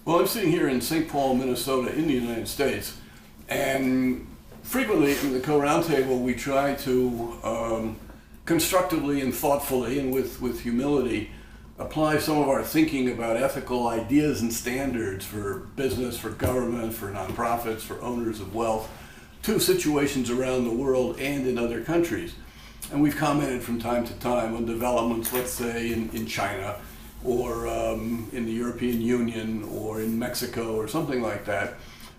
Well, I'm sitting here in St. Paul, Minnesota, in the United States, and frequently in the Co-Roundtable we try to constructively and thoughtfully and with humility apply some of our thinking about ethical ideas and standards for business, for government, for nonprofits, for owners of wealth, to situations around the world and in other countries. And we've commented from time to time on developments, let's say, in China, or in the European Union, or in Mexico, or something like that.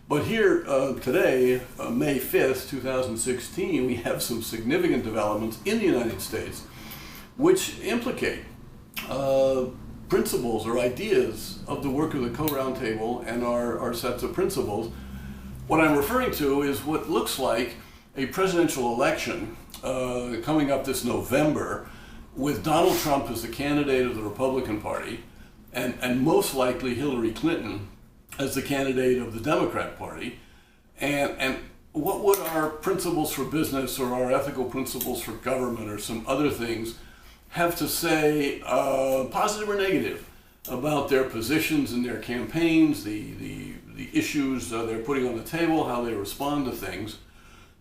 But here today, May 5th, 2016, we have some significant developments in the United States which implicate principles or ideas of the work of the Co-Roundtable and our sets of principles. What I'm referring to is what looks like a presidential election coming up this November, with Donald Trump as the candidate of the Republican Party, and most likely Hillary Clinton as the candidate of the Democrat Party. And what would our principles for business or our ethical principles for government or some other things have to say, positive or negative, about their positions and their campaigns, the issues they're putting on the table, how they respond to things?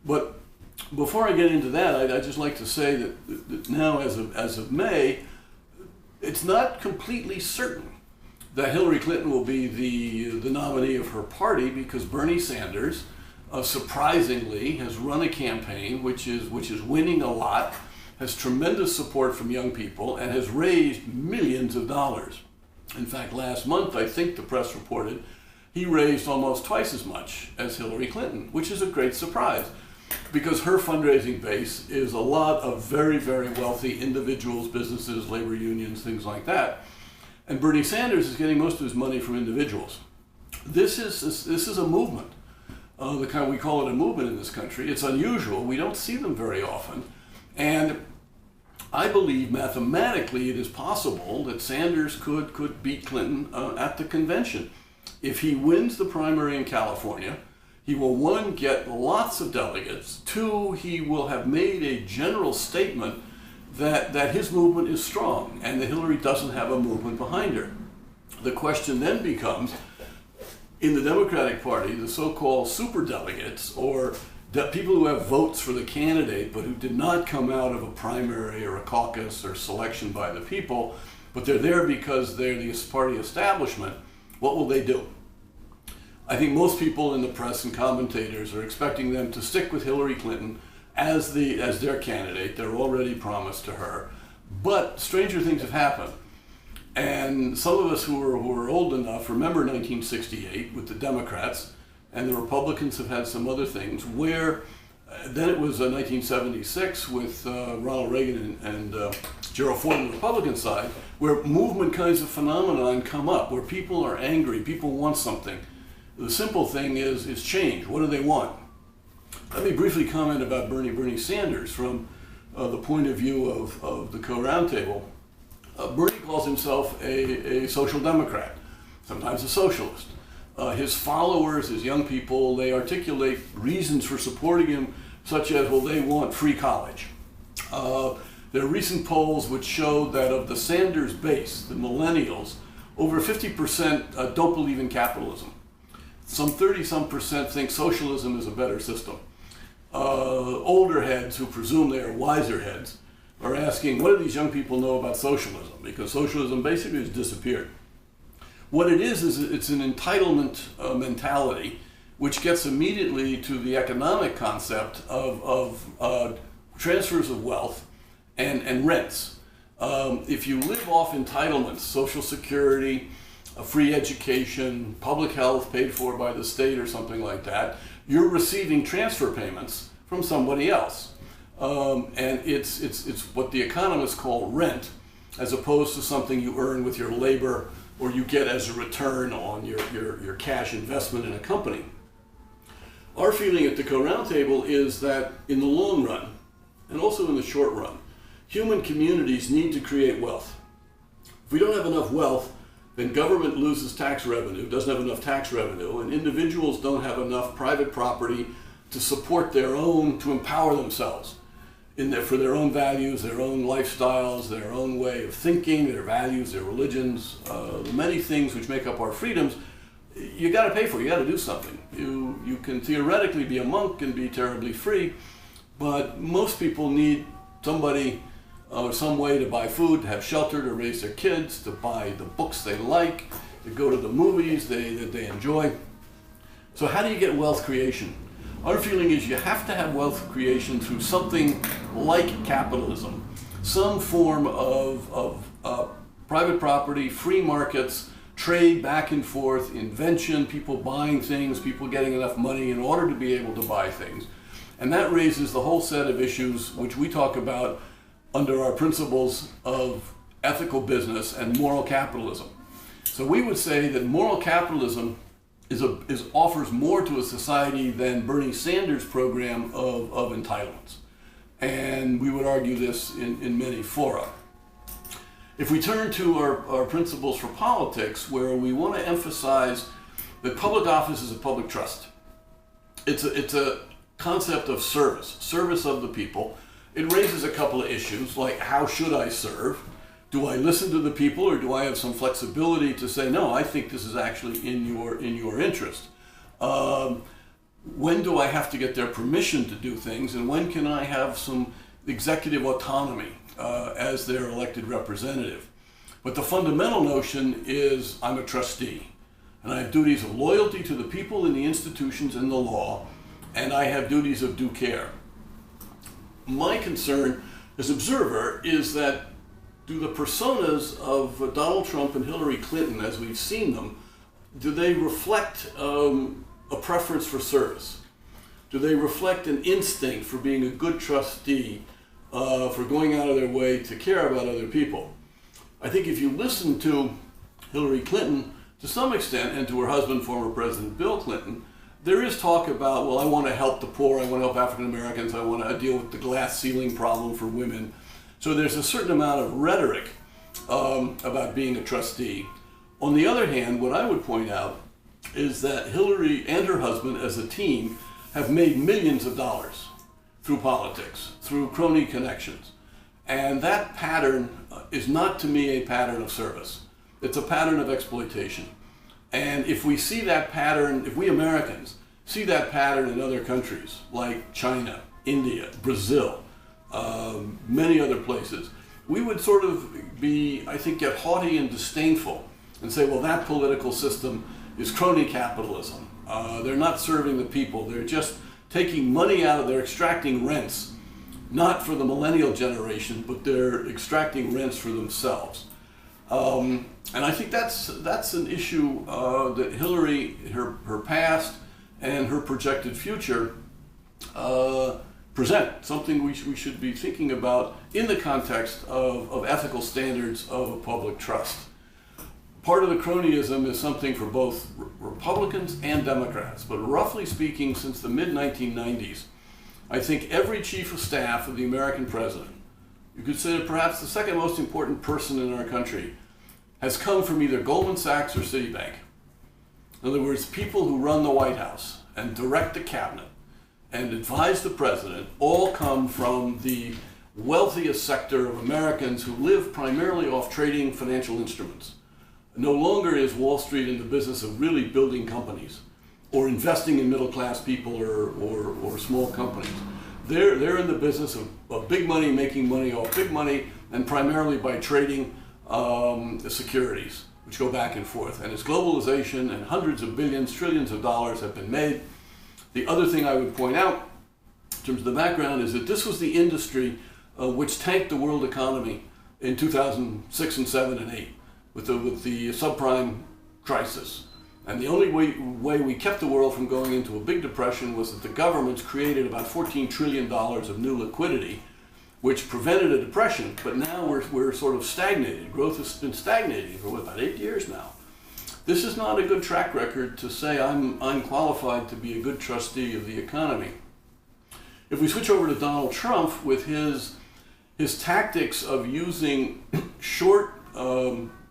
But before I get into that, I'd just like to say that now, as of May, it's not completely certain that Hillary Clinton will be the nominee of her party, because Bernie Sanders, surprisingly, has run a campaign which is winning a lot, has tremendous support from young people, and has raised millions of dollars. In fact, last month, I think the press reported, he raised almost twice as much as Hillary Clinton, which is a great surprise, because her fundraising base is a lot of very, very wealthy individuals, businesses, labor unions, things like that. And Bernie Sanders is getting most of his money from individuals. This is a movement, the kind we call it a movement in this country. It's unusual. We don't see them very often. And I believe mathematically it is possible that Sanders could beat Clinton at the convention. If he wins the primary in California, he will, one, get lots of delegates. Two, he will have made a general statement that his movement is strong and that Hillary doesn't have a movement behind her. The question then becomes, in the Democratic Party, the so-called superdelegates, or people who have votes for the candidate but who did not come out of a primary or a caucus or selection by the people, but they're there because they're the party establishment, what will they do? I think most people in the press and commentators are expecting them to stick with Hillary Clinton as their candidate. They're already promised to her. But stranger things have happened. And some of us who are old enough remember 1968 with the Democrats, and the Republicans have had some other things, where then it was 1976 with Ronald Reagan and Gerald Ford on the Republican side, where movement kinds of phenomenon come up, where people are angry, people want something. The simple thing is change. What do they want? Let me briefly comment about Bernie Sanders from the point of view of the Co-Roundtable. Bernie calls himself a social democrat, sometimes a socialist. His followers, his young people, they articulate reasons for supporting him, such as, well, they want free college. There are recent polls which show that of the Sanders base, the millennials, over 50% don't believe in capitalism. Some 30-some% think socialism is a better system. Older heads, who presume they are wiser heads, are asking, what do these young people know about socialism? Because socialism basically has disappeared. What it is it's an entitlement mentality, which gets immediately to the economic concept of transfers of wealth and rents. If you live off entitlements, Social Security, a free education, public health paid for by the state or something like that, you're receiving transfer payments from somebody else. And it's what the economists call rent, as opposed to something you earn with your labor or you get as a return on your cash investment in a company. Our feeling at the Co-Roundtable is that in the long run, and also in the short run, human communities need to create wealth. If we don't have enough wealth, then government loses tax revenue, doesn't have enough tax revenue, and individuals don't have enough private property to support their own, to empower themselves for their own values, their own lifestyles, their own way of thinking, their values, their religions, the many things which make up our freedoms. you got to pay for it. You got to do something. You can theoretically be a monk and be terribly free, but most people need somebody or some way to buy food, to have shelter, to raise their kids, to buy the books they like, to go to the movies that they enjoy. So how do you get wealth creation? Our feeling is you have to have wealth creation through something like capitalism, some form of private property, free markets, trade back and forth, invention, people buying things, people getting enough money in order to be able to buy things. And that raises the whole set of issues which we talk about under our principles of ethical business and moral capitalism. So we would say that moral capitalism offers more to a society than Bernie Sanders' program of entitlements. And we would argue this in many fora. If we turn to our principles for politics, where we want to emphasize that public office is a public trust. It's a concept of service of the people. It raises a couple of issues, like how should I serve? Do I listen to the people, or do I have some flexibility to say, no, I think this is actually in your interest? When do I have to get their permission to do things, and when can I have some executive autonomy as their elected representative? But the fundamental notion is I'm a trustee, and I have duties of loyalty to the people and the institutions and the law, and I have duties of due care. My concern as observer is that do the personas of Donald Trump and Hillary Clinton, as we've seen them, do they reflect a preference for service? Do they reflect an instinct for being a good trustee, for going out of their way to care about other people? I think if you listen to Hillary Clinton to some extent, and to her husband, former President Bill Clinton, there is talk about, well, I want to help the poor, I want to help African Americans, I want to deal with the glass ceiling problem for women. So there's a certain amount of rhetoric about being a trustee. On the other hand, what I would point out is that Hillary and her husband as a team have made millions of dollars through politics, through crony connections. And that pattern is not, to me, a pattern of service. It's a pattern of exploitation. And if we see that pattern, if we Americans see that pattern in other countries like China, India, Brazil, many other places, we would sort of be, I think, get haughty and disdainful and say, well, that political system is crony capitalism. They're not serving the people. They're just taking money out of, they're extracting rents, not for the millennial generation, but they're extracting rents for themselves. And I think that's an issue that Hillary, her past and her projected future present, something we should be thinking about in the context of ethical standards of a public trust. Part of the cronyism is something for both Republicans and Democrats, but roughly speaking, since the mid-1990s, I think every chief of staff of the American president, you could say perhaps the second most important person in our country, has come from either Goldman Sachs or Citibank. In other words, people who run the White House and direct the cabinet and advise the president all come from the wealthiest sector of Americans who live primarily off trading financial instruments. No longer is Wall Street in the business of really building companies or investing in middle-class people or small companies. They're in the business of big money, making money off big money, and primarily by trading the securities, which go back and forth. And it's globalization, and hundreds of billions, trillions of dollars have been made. The other thing I would point out in terms of the background is that this was the industry which tanked the world economy in 2006 and 7 and 8 with the subprime crisis. And the only way we kept the world from going into a big depression was that the governments created about $14 trillion of new liquidity, which prevented a depression, but now we're sort of stagnated. Growth has been stagnating for about 8 years now. This is not a good track record to say I'm qualified to be a good trustee of the economy. If we switch over to Donald Trump with his tactics of using short,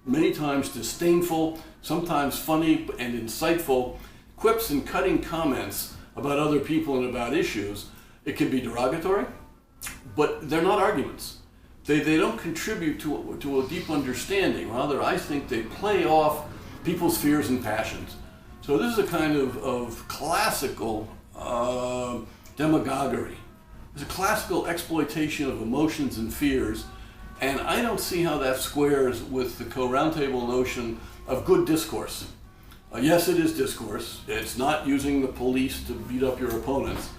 many times disdainful, sometimes funny and insightful quips and cutting comments about other people and about issues, it can be derogatory, but they're not arguments. They don't contribute to a deep understanding. Rather, I think they play off people's fears and passions. So this is a kind of classical demagoguery. It's a classical exploitation of emotions and fears, and I don't see how that squares with the co-roundtable notion of good discourse. Yes, it is discourse. It's not using the police to beat up your opponents,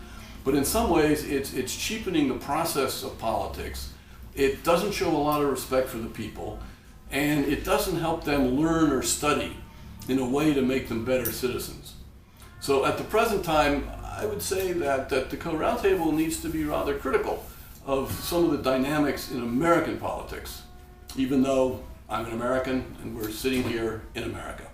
but in some ways it's cheapening the process of politics. It doesn't show a lot of respect for the people, and it doesn't help them learn or study in a way to make them better citizens. So at the present time, I would say that the co-roundtable needs to be rather critical of some of the dynamics in American politics, even though I'm an American and we're sitting here in America.